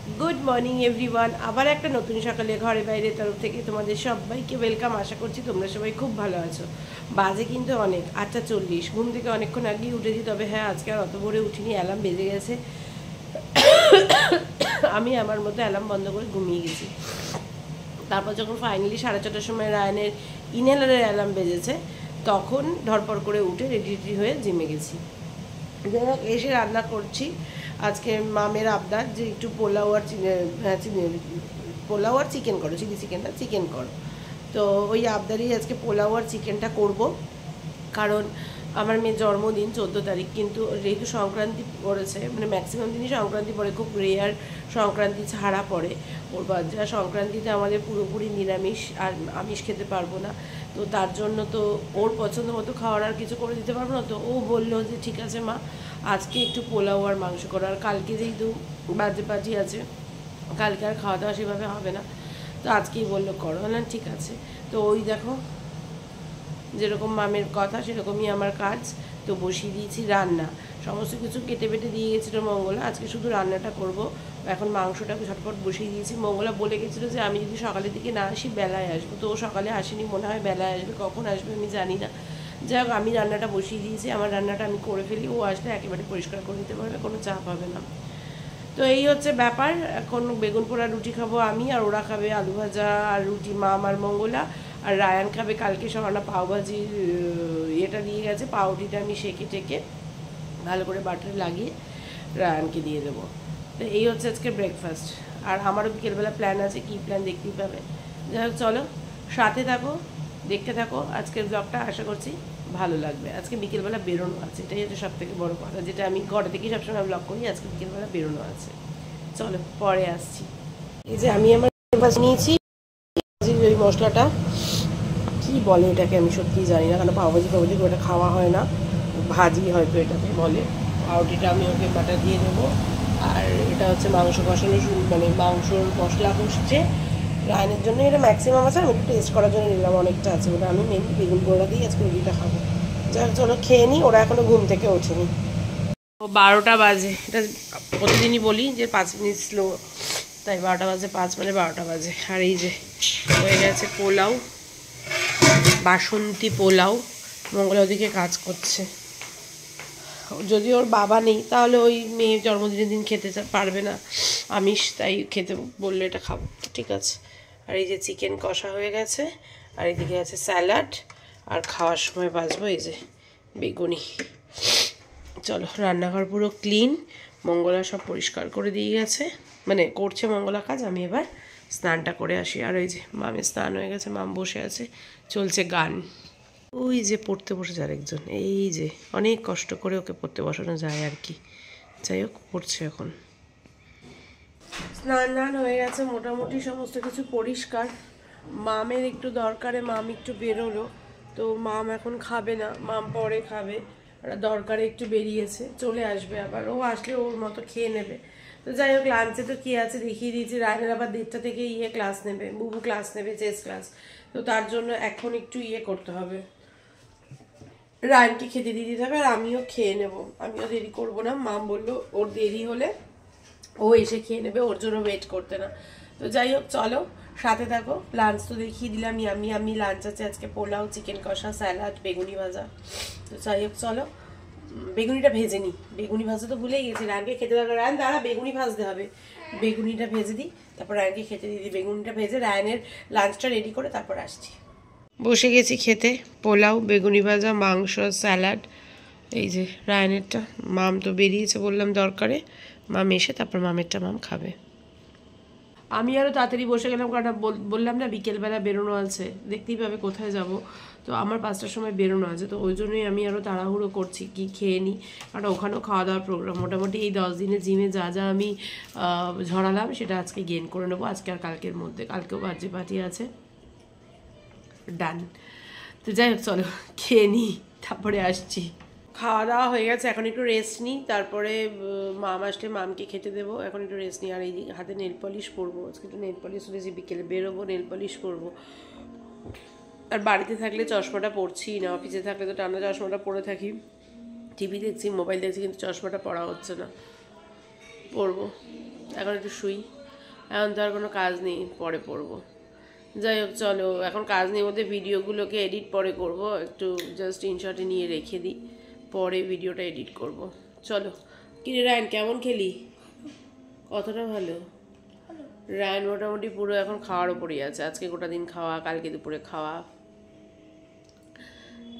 Good morning everyone. আবার একটা নতুন সকালে ঘরে বাইরে তরফ থেকে তোমাদের সবাইকে ওয়েলকাম। আশা করছি তোমরা সবাই খুব ভালো আছো। বাজে কিন্তু অনেক 8:40। ঘুম থেকে অনেকক্ষণ আগেই উঠেছি, তবে হ্যাঁ আজকে আর অত ভোরে উঠিনি, অ্যালার্ম বেজে গেছে। আমি আমার মতো অ্যালার্ম বন্ধ করে ঘুমিয়ে গেছি। তারপর যখন ফাইনালি 4:30টার সময় রায়ানের ইনহেলারের অ্যালার্ম বেজেছে, তখন ধরপড় করে উঠে রেডি হয়ে জিমে গেছি। এসে রান্না করছি। আজকে মামের আবদার যে একটু পোলাও আর পোলাও আর চিকেন করো, চিলি চিকেনটা চিকেন করো। তো ওই আবদারই আজকে পোলাও আর চিকেনটা করব। কারণ আমার মেয়ের জন্মদিন 14 তারিখ, কিন্তু যেহেতু সংক্রান্তি পড়েছে, মানে ম্যাক্সিমাম দিনই সংক্রান্তি পড়ে, খুব রেয়ার সংক্রান্তি ছাড়া পড়ে ওর বাচ্চা। সংক্রান্তিতে আমাদের পুরোপুরি নিরামিষ, আর আমিষ খেতে পারবো না। তো তার জন্য তো ওর পছন্দ মতো খাওয়ার আর কিছু করে দিতে পারবো না। তো ও বললো যে ঠিক আছে মা, আজকে একটু পোলাও আর মাংস করো। আর কালকে যেহেতু বার্থডে পার্টি আছে, কালকে আর খাওয়া দাওয়া সেভাবে হবে না, তো আজকেই বললো করো। না ঠিক আছে। তো ওই দেখো, যেরকম মামের কথা সেরকমই আমার কাজ। তো বসিয়ে দিয়েছি রান্না, সমস্ত কিছু কেটে বেটে দিয়ে গেছিলো মঙ্গলা। আজকে শুধু রান্নাটা করব। এখন মাংসটাকে ঝটপট বসিয়ে দিয়েছি। মঙ্গলা বলে গেছিলো যে আমি যদি সকালের দিকে না আসি বেলায় আসবো, তো ও সকালে আসেনি, মনে হয় বেলায় আসবে। কখন আসবে আমি জানি না। যাই হোক, আমি রান্নাটা বসিয়ে দিয়েছি। আমার রান্নাটা আমি করে ফেলি, ও আসলে একেবারে পরিষ্কার করে দিতে পারবে, কোনো চাপ হবে না। তো এই হচ্ছে ব্যাপার। এখন বেগুন পোড়া রুটি খাবো আমি, আর ওরা খাবে আলু ভাজা আর রুটি, মা আর মঙ্গলা। আর রায়ান খাবে কালকে সকালে পাওভাজির ইয়েটা দিয়ে গেছে, পাউরুটিটা আমি সেঁকে টেকে ভালো করে বাটারে লাগিয়ে রায়ানকে দিয়ে দেবো। তো এই হচ্ছে আজকে ব্রেকফাস্ট। আর আমারও বিকেলবেলা প্ল্যান আছে, কী প্ল্যান দেখতেই পাবে। যাই হোক চলো, সাথে থাকো, দেখতে থাকো আজকের ব্লগটা। আশা করছি ভালো লাগবে। আজকে বিকেলবেলা বেরোনো আছে, এটাই হচ্ছে সব থেকে বড়ো কথা, যেটা আমি ঘরে থেকেই সবসময় ব্লগ করি। আজকে বিকেলবেলা বেরোনো আছে। চলো পরে আসছি। এই যে আমি আমার নিয়েছি ওই মশলাটা, কি বলে এটাকে আমি সত্যিই জানি না, কারণ পাওভাজি ওটা খাওয়া হয় না, ভাজি হয়তো এটাকে বলে। পাউরুটিটা আমি ওকে বাটার দিয়ে দেবো। আর এটা হচ্ছে মাংস কষানো, মানে মাংসর মশলা কষছে রায়নের জন্য। এটা ম্যাক্সিমাম আছে, আমি একটু টেস্ট করার জন্য নিলাম, অনেকটা আছে ওটা। আমি মেনলি বেগুন পোড়া দিয়ে আজকে রুটিটা খাবো। যাক চলো খেয়ে নিই, ওরা এখনও ঘুম থেকে ওঠেনি। 12টা বাজে। এটা প্রতিদিনই বলি যে 5 মিনিট স্লো, তাই 12টা বাজে 5 মানে 12টা বাজে। আর এই যে হয়ে গেছে পোলাও, বাসন্তী পোলাও। মঙ্গলা ওদিকে কাজ করছে। যদি ওর বাবা নেই তাহলে ওই মেয়ে জন্মদিনের দিন খেতে পারবে না আমিষ, তাই খেতে বললে এটা খাবো, ঠিক আছে। আর এই যে চিকেন কষা হয়ে গেছে, আর এদিকে আছে স্যালাড। আর খাওয়ার সময় বাজবো এই যে বেগুনি। চলো, রান্নাঘর পুরো ক্লিন, মঙ্গলা সব পরিষ্কার করে দিয়ে গেছে, মানে করছে মঙ্গলা কাজ। আমি এবার স্নানটা করে আসি। আর ওই যে মামের স্নান হয়ে গেছে, মাম বসে আছে, চলছে গান। ওই যে পড়তে বসেছে আরেকজন, এই যে অনেক কষ্ট করে ওকে পড়তে বসানো যায় আর কি। যাই হোক, পড়ছে এখন। স্নান হয়ে গেছে, মোটামুটি সমস্ত কিছু পরিষ্কার। মামের একটু দরকারে মাম একটু বেরোলো, তো মাম এখন খাবে না, মাম পরে খাবে। দরকারে একটু বেরিয়েছে, চলে আসবে আবার। ও আসলে ওর মতো খেয়ে নেবে। তো যাই হোক, লাঞ্চে তো কী আছে দেখিয়ে দিয়েছি। রায়নের আবার 1:30টা থেকে ক্লাস নেবে, বুবু ক্লাস নেবে, চেস ক্লাস। তো তার জন্য এখন একটু করতে হবে, রায়নকে খেতে দিয়ে দিতে হবে। আর আমিও খেয়ে নেব, আমিও দেরি করব না। মাম বললো ওর দেরি হলে ও এসে খেয়ে নেবে, ওর জন্য ওয়েট করতে না। তো যাই হোক চলো, সাথে থাকো। লাঞ্চ তো দেখিয়ে দিলাম, আমি লাঞ্চ আছে আজকে পোলাও, চিকেন কষা, স্যালাড, বেগুনি ভাজা। তো যাই হোক চলো, বেগুনিটা ভেজে নিই। বেগুনি ভাজা তো ভুলেই গেছি, রায়নকে খেতে দেওয়া। রায়ন দাঁড়া, বেগুনি ভাজতে হবে। বেগুনিটা ভেজে দিই, তারপর রায়নকে খেতে দিয়ে দিই। বেগুনিটা ভেজে রায়নের লাঞ্চটা রেডি করে তারপর আসছি। বসে গেছি খেতে, পোলাও, বেগুনি ভাজা, মাংস, স্যালাড। এই যে রায়নেরটা, মাম তো বেরিয়েছে বললাম দরকারে, মাম এসে তারপর মামেরটা মাম খাবে। আমি আরও তাড়াতাড়ি বসে গেলাম, কারণ বললাম না বিকেলবেলা বেরোনো আছে, দেখতেই পাবে কোথায় যাব। তো আমার 5টার সময় বেরোনো আছে, তো ওই জন্যই আমি আরও তাড়াহুড়ো করছি কি খেয়ে নিই। কারণ ওখানেও খাওয়া দাওয়ার প্রোগ্রাম। মোটামুটি এই 10 দিনে জিমে যা যা আমি ঝরালাম সেটা আজকে গেইন করে নেবো, আজকে আর কালকের মধ্যে। কালকেও বার্থডে পার্টি আছে, ডান। তো যাই হোক চলো খেয়ে নিই, তারপরে আসছি। খাওয়া দাওয়া হয়ে গেছে, এখন একটু রেস্ট নিই, তারপরে মাম আসলে মামকে খেতে দেবো। এখন একটু রেস্ট নিই। আর এই হাতে নেল পলিশ করবো, আজকে একটু নেল পলিশ করেছি, বিকেলে বেরোবো, নেল পলিশ করবো। আর বাড়িতে থাকলে চশমাটা পরছি না, অফিসে থাকলে তো টানা চশমাটা পরে থাকি। টিভি দেখছি, মোবাইল দেখছি, কিন্তু চশমাটা পরা হচ্ছে না, পরবো। এখন একটু শুই, এখন তো আর কোনো কাজ নেই, পরে পড়বো। যাই হোক চলো, এখন কাজ নেই মধ্যে ভিডিওগুলোকে এডিট পরে করব, একটু জাস্ট ইনশটে নিয়ে রেখে দিই, পরে ভিডিওটা এডিট করব। চলো। কিরে রায়ন কেমন খেলি? কতটা ভালো? রায়ন মোটামুটি পুরো এখন খাওয়ার ওপরই আছে, আজকে গোটা দিন খাওয়া, কালকে দুপুরে খাওয়া।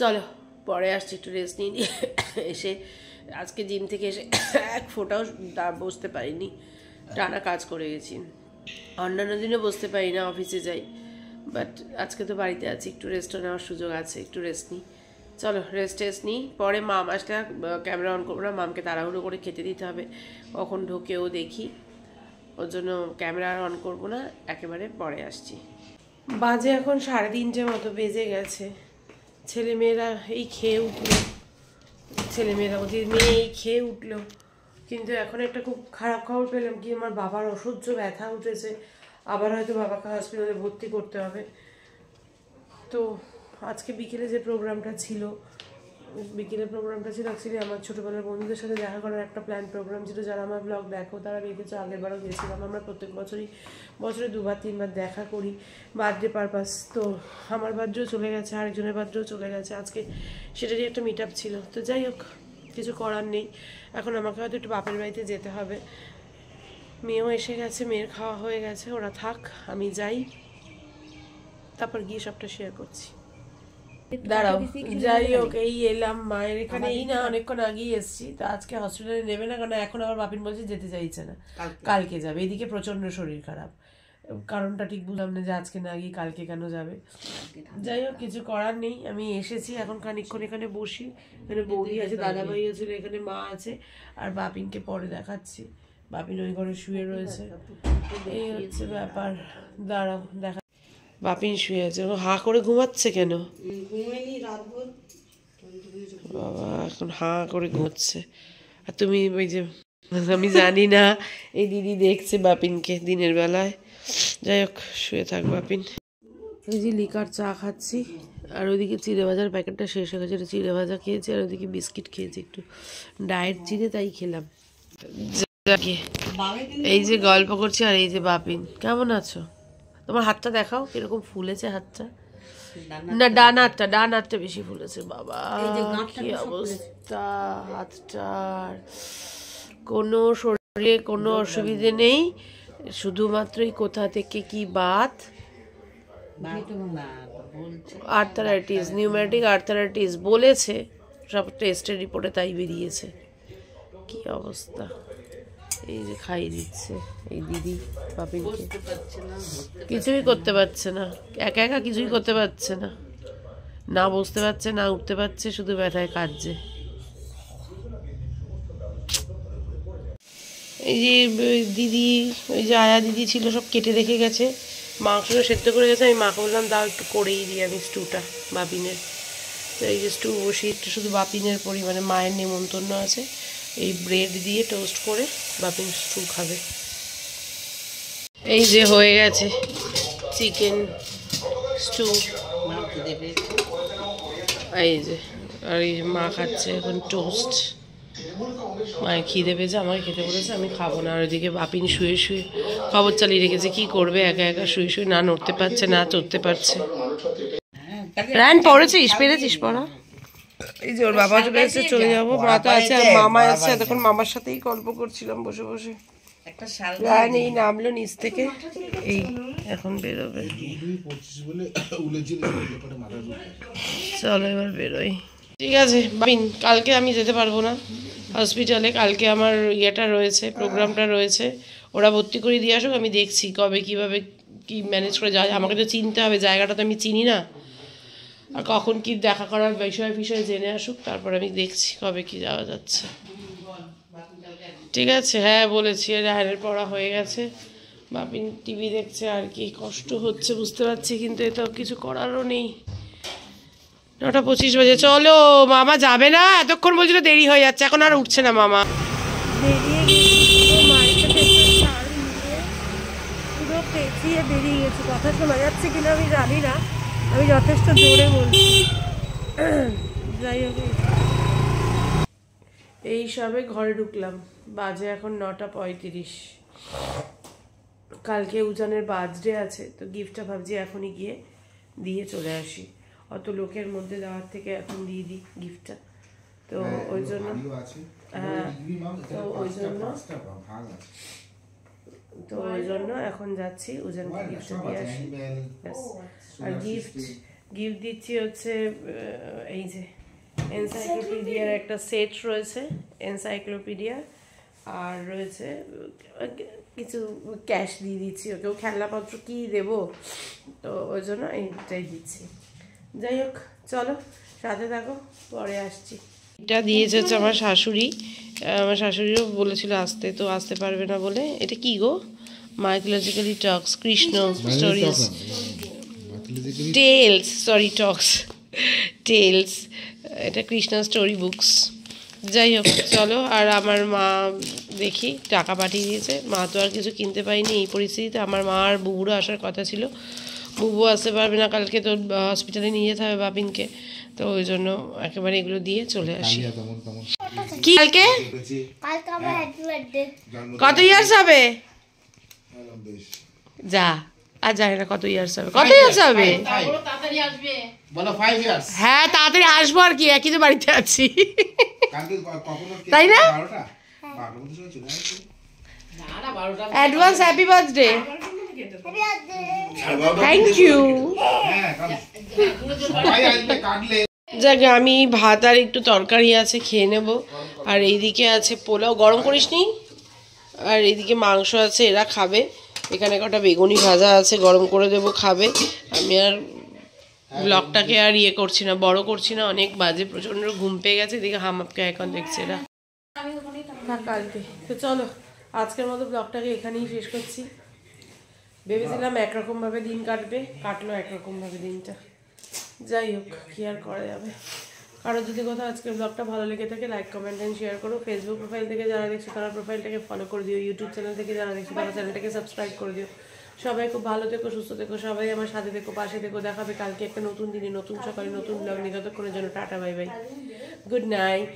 চলো পরে আসছি, একটু রেস্ট নিয়ে এসে আজকে জিম থেকে এসে এক ফোঁটাও বসতে পারিনি, টানা কাজ করে গেছি। অন্যান্য দিনে বসতে পারি না, অফিসে যাই, বাট আজকে তো বাড়িতে আছি, একটু রেস্টও নেওয়ার সুযোগ আছে, একটু রেস্ট নিই। চলো রেস্ট নিই, পরে মাম আসলে ক্যামেরা অন করবো না, মামকে তাড়াহুড়ো করে খেতে দিতে হবে, কখন ঢোকেও দেখি, ওর জন্য ক্যামেরা অন করবো না, একেবারে পরে আসছি। বাজে এখন 3:30 মতো বেজে গেছে। ছেলেমেয়েরা এই খেয়ে উঠলো, ছেলেমেয়েরা ওদের মেয়ে এই খেয়ে উঠলো, কিন্তু এখন একটা খুব খারাপ খবর পেলাম কি আমার বাবার অসহ্য ব্যথা উঠেছে, আবার হয়তো বাবাকে হসপিটালে ভর্তি করতে হবে। তো আজকে বিকেলে যে প্রোগ্রামটা ছিল অ্যাকচুয়ালি আমার ছোটোবেলার বন্ধুদের সাথে দেখা করার একটা প্ল্যান প্রোগ্রাম ছিল। যারা আমার ব্লগ দেখো তারা দেখেছো, আগেরবারও গেছিলাম, আমরা প্রত্যেক বছরে 2-3 বার দেখা করি বার্থডে পারপাস। তো আমার বার্থডেও চলে গেছে, আরেকজনের বার্থডেও চলে গেছে, আজকে সেটারই একটা মিট আপ ছিল। তো যাই হোক, কিছু করার নেই, এখন আমাকে হয়তো একটু বাপের বাড়িতে যেতে হবে। মেয়েও এসে গেছে, মেয়ের খাওয়া হয়ে গেছে, ওরা থাক, আমি যাই, তারপর গিয়ে সবটা শেয়ার করছি। দাঁড়াও, যাই হোক এই এলাম মায়ের এখানে, এই না অনেকক্ষণ আগেই এসছি। তো আজকে হসপিটালে নেবে না, কারণ এখন আবার বাপিন বলছে যেতে চাইছে না, কালকে যাবে। এদিকে প্রচন্ড শরীর খারাপ, কারণটা ঠিক বুঝলাম না যে আজকে না গিয়ে কালকে কেন যাবে। যাই হোক কিছু করার নেই, আমি এসেছি, এখন খানিকক্ষণ এখানে বসি। এখানে বৌদি আছে, দাদাভাই আছে, এখানে মা আছে, আর বাপিনকে পরে দেখাচ্ছি। বাপিন ওই ঘরে শুয়ে রয়েছে, এই হচ্ছে ব্যাপার। দাঁড়াও দেখা, বাপিন শুয়ে আছে, হাঁ করে ঘুমাচ্ছে কেন বাবা? এখন হাঁ করে ঘুমাচ্ছে, আর তুমি ওই যে, আমি জানি না এই দিদি দেখছে বাপিনকে দিনের বেলায়। যাই হোক শুয়ে থাক বাপিন। এই যে লিকার চা খাচ্ছি, আর ওইদিকে চিড়ে ভাজার প্যাকেটটা শেষ হয়ে গেছে, চিড়ে ভাজা খেয়েছি, আর ওইদিকে বিস্কিট খেয়েছি, একটু ডায়েট চিড়ে তাই খেলাম। এই যে গল্প করছি, আর এই যে বাপিন। কেমন আছো? তোমার হাতটা দেখাও কিরকম ফুলেছে হাতটা। না ডান হাতটা বেশি ফুলেছে বাবা, কি অবস্থা হাতটার। কোনো শরীরে কোনো অসুবিধে নেই, শুধুমাত্রই কোথা থেকে কি বাত, আর্থারাইটিস, নিউম্যাটিক আর্থারাইটিস বলেছে, সব টেস্টের রিপোর্টে তাই বেরিয়েছে। কি অবস্থা, এই যে খাইয়ে দিচ্ছে এই দিদি বাপিনকে, কিছুই করতে পারছে না, একা একা কিছুই করতে পারছে না, না বসতে পারছে না উঠতে পারছে, শুধু ব্যথায় কাঁদছে। এই যে দিদি, ওই যে আয়া দিদি ছিল, সব কেটে রেখে গেছে, মাংসটা সেদ্ধ করে গেছে। আমি মাকে বললাম দাও একটু করেই দিই আমি স্টুটা বাপিনের। তো এই যে স্টু বসিয়ে একটু শুধু বাপিনের পরিমাণে, মায়ের নেমন্তন্ন আছে, এই ব্রেড দিয়ে টোস্ট করে বাপিন স্টু খাবে। এই যে হয়ে গেছে চিকেন স্টু, এই যে, আর এই মা খাচ্ছে এখন টোস্ট। মায়ের খিদে পেয়েছে, আমাকে খেতে বলেছে, আমি খাবো না। আর ওইদিকে বাপিন শুয়ে শুয়ে খবর চালিয়ে রেখেছে, কি করবে একা একা শুয়ে শুয়ে, না নড়তে পারছে না চড়তে পারছে। রান পড়েছিস, পেরেছিস পড়া? এই যে ওর বাবা চলে এসে, চলে যাবো, মা তো আছে, আর মামা আছে, এতক্ষণ মামার সাথেই গল্প করছিলাম বসে বসে। রান এই নামলো নিচ থেকে, এই এখন বেরোবে। চলো এবার বেরোই। ঠিক আছে বাপিন, কালকে আমি যেতে পারবো না হসপিটালে, কালকে আমার ইয়েটা রয়েছে, প্রোগ্রামটা রয়েছে, ওরা ভর্তি করে দিয়ে আসুক, আমি দেখছি কবে কিভাবে কি ম্যানেজ করে যাওয়া যায়। আমাকে তো চিনতে হবে, জায়গাটা তো আমি চিনি না, আর কখন কি দেখা করার বিষয়ে জেনে আসুক, তারপর আমি দেখছি কবে কি যাওয়া যাচ্ছে। ঠিক আছে, হ্যাঁ বলেছি। রায়নের পড়া হয়ে গেছে, বাপিন টিভি দেখছে, আর কি কষ্ট হচ্ছে বুঝতে পারছি, কিন্তু এ তো কিছু করারও নেই। 9:25 বাজে, চলো। মামা যাবে না, এতক্ষণ বলছিল দেরি হয়ে যাচ্ছে, এখন আর উঠছে না মামা। পুরো পেঁচিয়ে বেরিয়ে গেছে, কথা শোনা যাচ্ছে কিনা আমি জানি না, আমি যথেষ্ট জোরে বলছি। যাই হোক, এই সবে ঘরে ঢুকলাম, বাজে এখন 9:35। কালকে উজানের বার্থডে আছে, তো গিফটটা ভাবছি এখনই গিয়ে দিয়ে চলে আসি, অত লোকের মধ্যে দেওয়ার থেকে এখন দিয়ে দিই গিফটটা। তো ওই জন্য ওই জন্য এখন যাচ্ছি উজানকে গিফটটা দিয়ে আসি। আর গিফট দিচ্ছি হচ্ছে এই যে এনসাইক্লোপিডিয়ার একটা সেট রয়েছে, এনসাইক্লোপিডিয়া, আর রয়েছে কিছু ক্যাশ দিয়ে দিচ্ছি ওকেও, খেলনাপত্র কি দেবো, তো ওই জন্য এইটাই দিচ্ছি। যাই হোক চলো সাথে থাকো, পরে আসছি। এটা দিয়েছে হচ্ছে আমার শাশুড়ি, আমার শাশুড়িও বলেছিল আসতে, তো আসতে পারবে না বলে। এটা কি গো? মাইথোলজিক্যালি টক্স, কৃষ্ণ স্টোরিজ, টেলস, সরি টক্স, টেলস, এটা কৃষ্ণা স্টোরি বুকস। যাই হোক চলো। আর আমার মা দেখি টাকা পাঠিয়ে দিয়েছে, মা তো আর কিছু কিনতে পারিনি এই পরিস্থিতিতে। আমার মা আর বুবুরও আসার কথা ছিল, বুবু আসতে পারবে না, কালকে তো হসপিটালে নিয়ে যেতে হবে বাপিনকে, তো ওই জন্য একেবারে এগুলো দিয়ে চলে আসি। কি কালকে কত ইয়ার্স হবে? যা আর জানি না কত ইয়ার্স হবে, কত ইয়ার্স হবে? হ্যাঁ তাড়াতাড়ি আসবো, আর কি একই তো বাড়িতে আছি, তাই না? Advance happy birthday, thank you. যাক আমি ভাত আর একটু তরকারি আছে খেয়ে নেব, আর এইদিকে আছে পোলাও, গরম করিস নি, আর এইদিকে মাংস আছে এরা খাবে, এখানে কটা বেগুনি ভাজা আছে গরম করে দেবো খাবে। আমি আর ব্লগটাকে আর করছি না, বড় করছি না, অনেক বাজে, প্রচন্ড ঘুম পেয়ে গেছে, এদিকে হামাপকে এখন দেখছে এরা। কালকে তো চলো আজকের মতো ব্লগটাকে এখানেই শেষ করছি। ভেবেছিলাম একরকমভাবে দিন কাটলো একরকমভাবে দিনটা। যাই হোক কি আর করা যাবে। কারো যদি কোথাও আজকের ব্লগটা ভালো লেগে থাকে লাইক কমেন্ট এন্ড শেয়ার করো। ফেসবুক প্রোফাইল থেকে যারা দেখছো তারা প্রোফাইলটাকে ফলো করে দিও, ইউটিউব চ্যানেল থেকে যারা দেখছো তারা চ্যানেলটাকে সাবস্ক্রাইব করে দিও। সবাই খুব ভালো থেকো, সুস্থ থেকো, সবাই আমার সাথে থেকো, পাশে থেকো। দেখাবে কালকে একটা নতুন দিনে, নতুন সকালে, নতুন ব্লগ নিয়ে। ততক্ষণের জন্য tata, bye bye, good night.